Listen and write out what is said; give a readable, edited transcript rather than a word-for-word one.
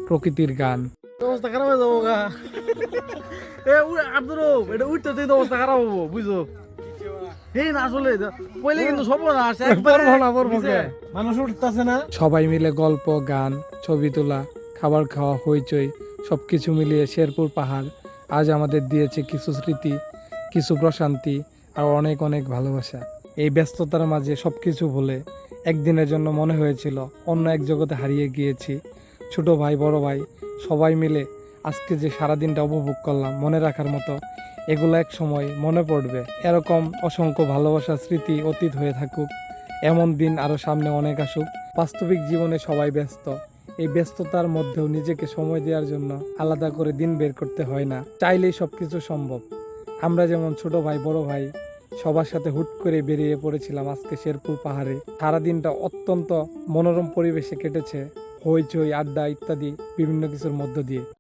প্রকৃতির গান। অবস্থা খারাপ হয়ে যাবো গা। এটা উঠতে তো অবস্থা খারাপ হবো বুঝছো। না আসলে পয়লে কিন্তু সব মানুষ উঠতেছে না। সবাই মিলে গল্প, গান, ছবি তোলা, খাবার খাওয়া, হইচই সবকিছু মিলিয়ে শেরপুর পাহাড় আজ আমাদের দিয়েছে কিছু স্মৃতি, কিছু প্রশান্তি আর অনেক অনেক ভালোবাসা। এই ব্যস্ততার মাঝে সবকিছু ভুলে একদিনের জন্য মনে হয়েছিল অন্য এক জগতে হারিয়ে গিয়েছি। ছোট ভাই, বড় ভাই সবাই মিলে আজকে যে সারাদিনটা উপভোগ করলাম মনে রাখার মতো, এগুলো এক সময় মনে পড়বে। এরকম অসংখ্য ভালোবাসার স্মৃতি অতীত হয়ে থাকুক, এমন দিন আরো সামনে অনেক আসুক। বাস্তবিক জীবনে সবাই ব্যস্ত, এই ব্যস্ততার মধ্যেও নিজেকে সময় দেওয়ার জন্য আলাদা করে দিন বের করতে হয় না, চাইলেই সবকিছু সম্ভব। আমরা যেমন ছোট ভাই, বড় ভাই সবার সাথে হুট করে বেরিয়ে পড়েছিলাম আজকে শেরপুর পাহাড়ে। সারাদিনটা অত্যন্ত মনোরম পরিবেশে কেটেছে, হইচই, আড্ডা ইত্যাদি বিভিন্ন কিছুর মধ্য দিয়ে।